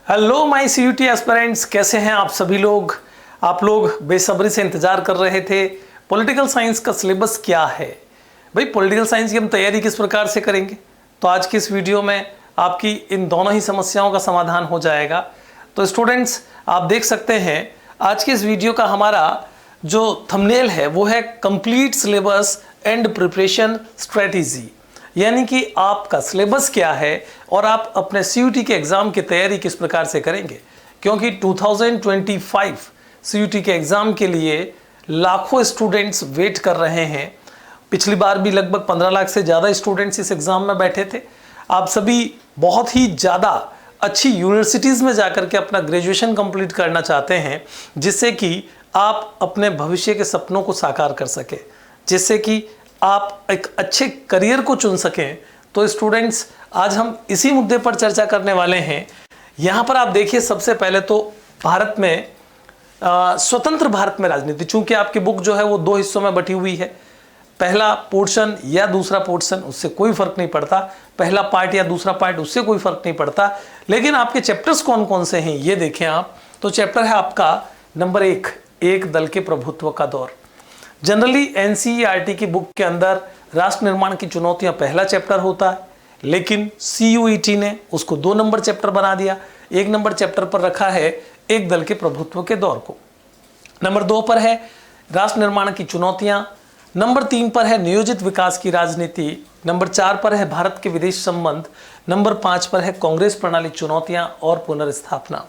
Hello my CUT aspirants, कैसे हैं आप सभी लोग। आप लोग बेसब्री से इंतजार कर रहे थे पॉलिटिकल साइंस का सिलेबस क्या है। भाई पॉलिटिकल साइंस की हम तैयारी किस प्रकार से करेंगे, तो आज की इस वीडियो में आपकी इन दोनों ही समस्याओं का समाधान हो जाएगा। तो स्टूडेंट्स आप देख सकते हैं आज की इस वीडियो का हमारा जो थंबनेल है वो है complete syllabus and preparation strategy, यानी कि आपका सिलेबस क्या है और आप अपने सीयूटी के एग्ज़ाम की तैयारी किस प्रकार से करेंगे। क्योंकि 2025 सीयूटी के एग्ज़ाम के लिए लाखों स्टूडेंट्स वेट कर रहे हैं। पिछली बार भी लगभग 15 लाख से ज़्यादा स्टूडेंट्स इस एग्ज़ाम में बैठे थे। आप सभी बहुत ही ज़्यादा अच्छी यूनिवर्सिटीज़ में जाकर के अपना ग्रेजुएशन कंप्लीट करना चाहते हैं, जिससे कि आप अपने भविष्य के सपनों को साकार कर सकें, जिससे कि आप एक अच्छे करियर को चुन सकें। तो स्टूडेंट्स आज हम इसी मुद्दे पर चर्चा करने वाले हैं। यहाँ पर आप देखिए, सबसे पहले तो भारत में स्वतंत्र भारत में राजनीति, चूंकि आपकी बुक जो है वो दो हिस्सों में बटी हुई है, पहला पोर्शन या दूसरा पोर्शन उससे कोई फर्क नहीं पड़ता, पहला पार्ट या दूसरा पार्ट उससे कोई फर्क नहीं पड़ता, लेकिन आपके चैप्टर्स कौन कौन से हैं ये देखें आप। तो चैप्टर है आपका नंबर 1, एक दल के प्रभुत्व का दौर। जनरली एनसीईआरटी की बुक के अंदर राष्ट्र निर्माण की चुनौतियां पहला चैप्टर होता है, लेकिन सीयूईटी ने उसको 2 नंबर चैप्टर बना दिया। 1 नंबर चैप्टर पर रखा है एक दल के प्रभुत्व के दौर को, नंबर 2 पर है राष्ट्र निर्माण की चुनौतियां, नंबर 3 पर है नियोजित विकास की राजनीति, नंबर 4 पर है भारत के विदेश संबंध, नंबर 5 पर है कांग्रेस प्रणाली चुनौतियां और पुनर्स्थापना,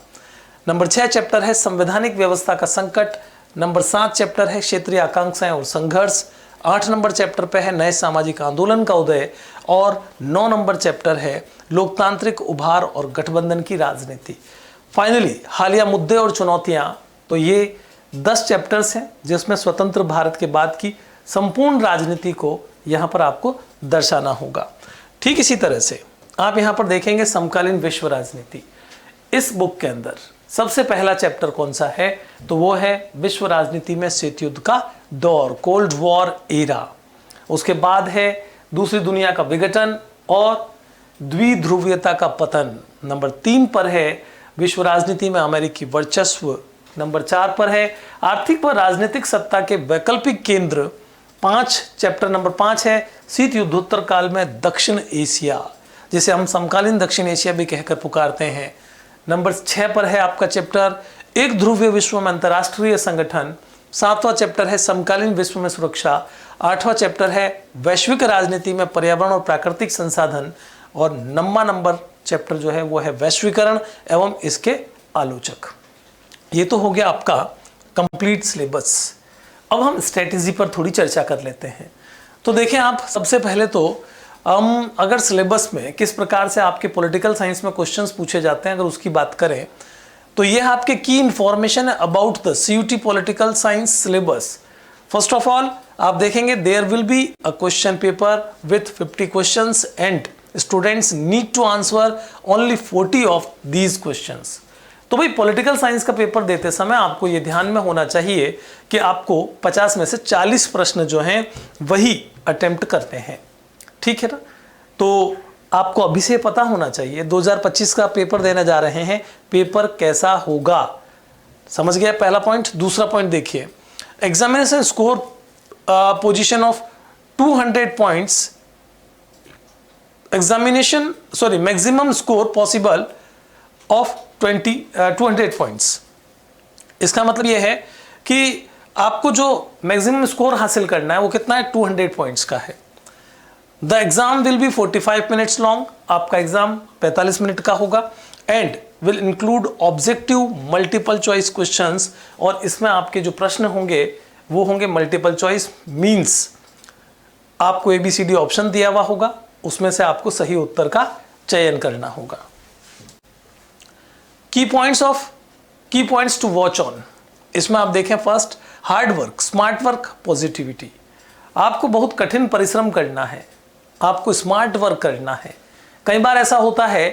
नंबर 6 चैप्टर है संवैधानिक व्यवस्था का संकट, नंबर 7 चैप्टर है क्षेत्रीय आकांक्षाएं और संघर्ष, 8 नंबर चैप्टर पे है नए सामाजिक आंदोलन का उदय और 9 नंबर चैप्टर है लोकतांत्रिक उभार और गठबंधन की राजनीति। फाइनली हालिया मुद्दे और चुनौतियां, तो ये 10 चैप्टर्स हैं जिसमें स्वतंत्र भारत के बाद की संपूर्ण राजनीति को यहाँ पर आपको दर्शाना होगा। ठीक इसी तरह से आप यहाँ पर देखेंगे समकालीन विश्व राजनीति। इस बुक के अंदर सबसे पहला चैप्टर कौन सा है, तो वो है विश्व राजनीति में शीत युद्ध का दौर, कोल्ड वॉर एरा। उसके बाद है दूसरी दुनिया का विघटन और द्विध्रुवीयता का पतन। नंबर 3 पर है विश्व राजनीति में अमेरिकी वर्चस्व। नंबर 4 पर है आर्थिक व राजनीतिक सत्ता के वैकल्पिक केंद्र। 5 चैप्टर नंबर 5 है शीत युद्धोत्तर काल में दक्षिण एशिया, जिसे हम समकालीन दक्षिण एशिया भी कहकर पुकारते हैं। नंबर 6 पर है आपका चैप्टर एक ध्रुवीय विश्व में अंतर्राष्ट्रीय संगठन। 7वां चैप्टर है समकालीन विश्व में सुरक्षा। 8वां चैप्टर है वैश्विक राजनीति में पर्यावरण और प्राकृतिक संसाधन और 9वां नंबर चैप्टर जो है वो है वैश्वीकरण एवं इसके आलोचक। ये तो हो गया आपका कंप्लीट सिलेबस। अब हम स्ट्रेटेजी पर थोड़ी चर्चा कर लेते हैं। तो देखें आप, सबसे पहले तो हम अगर सिलेबस में किस प्रकार से आपके पॉलिटिकल साइंस में क्वेश्चंस पूछे जाते हैं अगर उसकी बात करें, तो ये आपके की इंफॉर्मेशन है about the CUET political science syllabus. First of all आप देखेंगे there will be a question paper with 50 questions and students need to answer only 40 of these questions. तो भाई पॉलिटिकल साइंस का पेपर देते समय आपको ये ध्यान में होना चाहिए कि आपको 50 में से 40 प्रश्न जो हैं वही अटेम्प्ट करते हैं, ठीक है ना। तो आपको अभी से पता होना चाहिए 2025 का पेपर देने जा रहे हैं, पेपर कैसा होगा, समझ गया पहला पॉइंट। दूसरा पॉइंट देखिए, examination score position of 200 points, maximum score possible of 200 points. इसका मतलब यह है कि आपको जो मैक्सिमम स्कोर हासिल करना है वो कितना है, 200 पॉइंट्स का है। The exam will be 45 minutes long, आपका एग्जाम 45 मिनट का होगा and will include objective multiple choice questions, और इसमें आपके जो प्रश्न होंगे वो होंगे मल्टीपल चॉइस, मींस आपको ABCD ऑप्शन दिया हुआ होगा, उसमें से आपको सही उत्तर का चयन करना होगा। की पॉइंट्स टू वॉच ऑन, इसमें आप देखें first hard work, smart work, positivity. आपको बहुत कठिन परिश्रम करना है, आपको स्मार्ट वर्क करना है। कई बार ऐसा होता है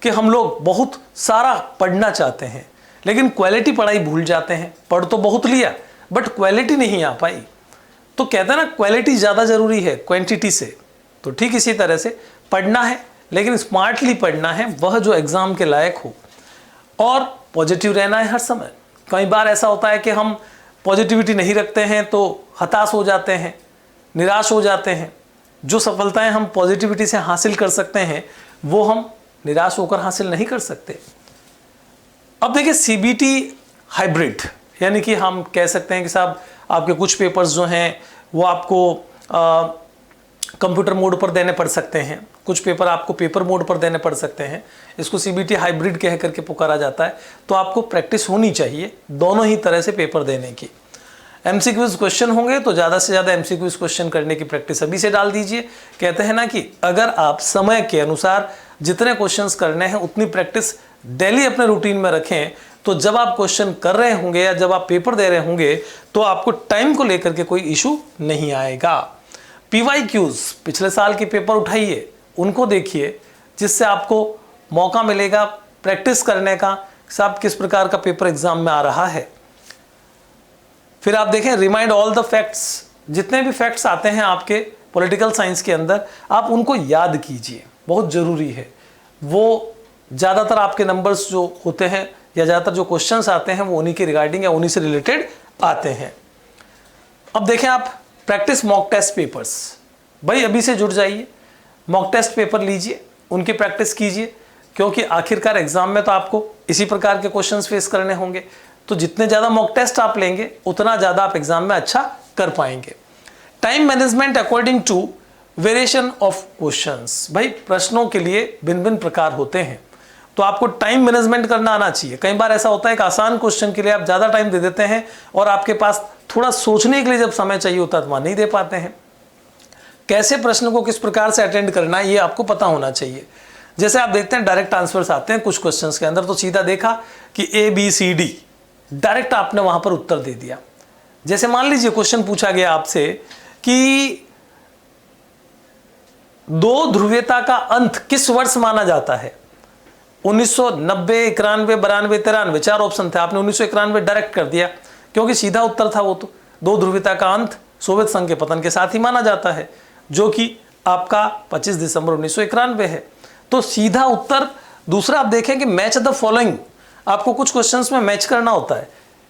कि हम लोग बहुत सारा पढ़ना चाहते हैं लेकिन क्वालिटी पढ़ाई भूल जाते हैं। पढ़ तो बहुत लिया बट क्वालिटी नहीं आ पाई। तो कहते हैं ना क्वालिटी ज़्यादा ज़रूरी है क्वांटिटी से। तो ठीक इसी तरह से पढ़ना है लेकिन स्मार्टली पढ़ना है, वह जो एग्ज़ाम के लायक हो। और पॉजिटिव रहना है हर समय। कई बार ऐसा होता है कि हम पॉजिटिविटी नहीं रखते हैं तो हताश हो जाते हैं, निराश हो जाते हैं। जो सफलताएं हम पॉजिटिविटी से हासिल कर सकते हैं वो हम निराश होकर हासिल नहीं कर सकते। अब देखिए सीबीटी हाइब्रिड, यानी कि हम कह सकते हैं कि साहब आपके कुछ पेपर्स जो हैं वो आपको कंप्यूटर मोड पर देने पड़ सकते हैं, कुछ पेपर आपको पेपर मोड पर देने पड़ सकते हैं। इसको सीबीटी हाइब्रिड कह करके पुकारा जाता है। तो आपको प्रैक्टिस होनी चाहिए दोनों ही तरह से पेपर देने की। एमसीक्यूज क्वेश्चन होंगे तो ज़्यादा से ज़्यादा एमसीक्यूज क्वेश्चन करने की प्रैक्टिस अभी से डाल दीजिए। कहते हैं ना कि अगर आप समय के अनुसार जितने क्वेश्चंस करने हैं उतनी प्रैक्टिस डेली अपने रूटीन में रखें, तो जब आप क्वेश्चन कर रहे होंगे या जब आप पेपर दे रहे होंगे तो आपको टाइम को लेकर के कोई इशू नहीं आएगा। पीवाईक्यूज, पिछले साल के पेपर उठाइए, उनको देखिए, जिससे आपको मौका मिलेगा प्रैक्टिस करने का, साहब किस प्रकार का पेपर एग्जाम में आ रहा है। फिर आप देखें रिमाइंड ऑल द फैक्ट्स, जितने भी फैक्ट्स आते हैं आपके पॉलिटिकल साइंस के अंदर आप उनको याद कीजिए, बहुत ज़रूरी है। वो ज़्यादातर आपके नंबर्स जो होते हैं या ज़्यादातर जो क्वेश्चंस आते हैं वो उन्हीं के रिगार्डिंग या उन्हीं से रिलेटेड आते हैं। अब देखें आप प्रैक्टिस मॉक टेस्ट पेपर्स, भाई अभी से जुड़ जाइए, मॉक टेस्ट पेपर लीजिए, उनकी प्रैक्टिस कीजिए, क्योंकि आखिरकार एग्जाम में तो आपको इसी प्रकार के क्वेश्चंस फेस करने होंगे। तो जितने ज़्यादा मॉक टेस्ट आप लेंगे उतना ज़्यादा आप एग्जाम में अच्छा कर पाएंगे। Time management according to variation of questions, भाई प्रश्नों के लिए भिन्न भिन्न प्रकार होते हैं, तो आपको टाइम मैनेजमेंट करना आना चाहिए। कई बार ऐसा होता है कि आसान क्वेश्चन के लिए आप ज़्यादा टाइम दे देते हैं और आपके पास थोड़ा सोचने के लिए जब समय चाहिए होता है तो वहाँ नहीं दे पाते हैं। कैसे प्रश्न को किस प्रकार से अटेंड करना है ये आपको पता होना चाहिए। जैसे आप देखते हैं डायरेक्ट आंसर्स आते हैं कुछ क्वेश्चंस के अंदर, तो सीधा देखा कि ABCD, डायरेक्ट आपने वहां पर उत्तर दे दिया। जैसे मान लीजिए क्वेश्चन पूछा गया आपसे कि दो ध्रुवीयता का अंत किस वर्ष माना जाता है, 1990, 91, 92, 93, चार ऑप्शन थे, आपने 1991 डायरेक्ट कर दिया क्योंकि सीधा उत्तर था वो। तो दो ध्रुवीयता का अंत सोवियत संघ के पतन के साथ ही माना जाता है, जो कि आपका 25 दिसंबर 1991 है। तो सीधा उत्तर। दूसरा आप देखें कि मैच द फॉलोइंग, आपको कुछ क्वेश्चंस में मैच करना होता है,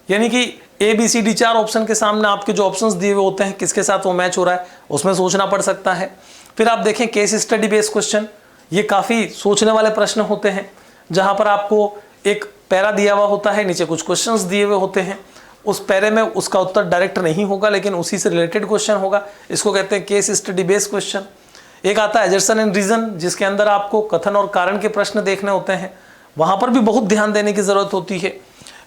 यानी कि ABCD चार ऑप्शन के सामने आपके जो ऑप्शंस दिए हुए होते हैं किसके साथ वो मैच हो रहा है उसमें सोचना पड़ सकता है। फिर आप देखें केस स्टडी बेस्ड क्वेश्चन, ये काफ़ी सोचने वाले प्रश्न होते हैं, जहाँ पर आपको एक पैरा दिया हुआ होता है, नीचे कुछ क्वेश्चंस दिए हुए होते हैं, उस पैरे में उसका उत्तर डायरेक्ट नहीं होगा लेकिन उसी से रिलेटेड क्वेश्चन होगा, इसको कहते हैं केस स्टडी बेस्ड क्वेश्चन। एक आता है एजर्सन एंड रीजन, जिसके अंदर आपको कथन और कारण के प्रश्न देखने होते हैं, वहाँ पर भी बहुत ध्यान देने की ज़रूरत होती है।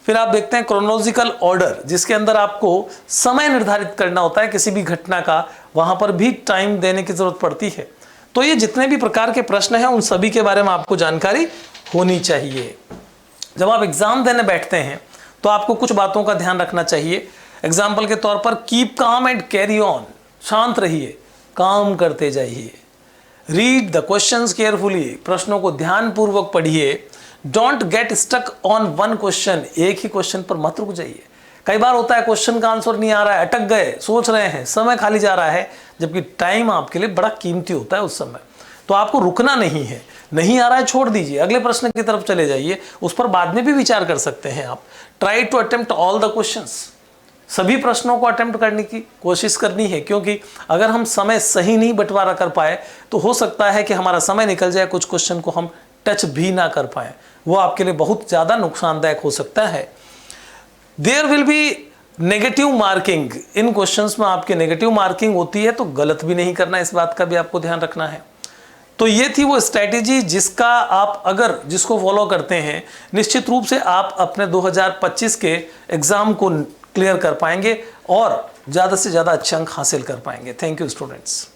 फिर आप देखते हैं क्रोनोलॉजिकल ऑर्डर, जिसके अंदर आपको समय निर्धारित करना होता है किसी भी घटना का, वहाँ पर भी टाइम देने की ज़रूरत पड़ती है। तो ये जितने भी प्रकार के प्रश्न हैं उन सभी के बारे में आपको जानकारी होनी चाहिए। जब आप एग्ज़ाम देने बैठते हैं तो आपको कुछ बातों का ध्यान रखना चाहिए। एग्जाम्पल के तौर पर keep calm and carry on, शांत रहिए, काम करते जाइए। रीड द क्वेश्चंस केयरफुली, प्रश्नों को ध्यानपूर्वक पढ़िए। Don't get stuck on one question, एक ही क्वेश्चन पर मत रुक जाइए। कई बार होता है क्वेश्चन का आंसर नहीं आ रहा है, अटक गए, सोच रहे हैं, समय खाली जा रहा है, जबकि टाइम आपके लिए बड़ा कीमती होता है उस समय। तो आपको रुकना नहीं है, नहीं आ रहा है छोड़ दीजिए, अगले प्रश्न की तरफ चले जाइए, उस पर बाद में भी विचार कर सकते हैं आप। Try to attempt all the questions, सभी प्रश्नों को अटेम्प्ट करने की कोशिश करनी है, क्योंकि अगर हम समय सही नहीं बंटवारा कर पाए तो हो सकता है कि हमारा समय निकल जाए, कुछ क्वेश्चन को हम टच भी ना कर पाए, वो आपके लिए बहुत ज़्यादा नुकसानदायक हो सकता है। There will be negative marking, in questions में आपके नेगेटिव मार्किंग होती है, तो गलत भी नहीं करना, इस बात का भी आपको ध्यान रखना है। तो ये थी वो स्ट्रैटेजी जिसका आप अगर जिसको फॉलो करते हैं निश्चित रूप से आप अपने 2025 के एग्ज़ाम को क्लियर कर पाएंगे और ज़्यादा से ज़्यादा अच्छे अंक हासिल कर पाएंगे। Thank you students.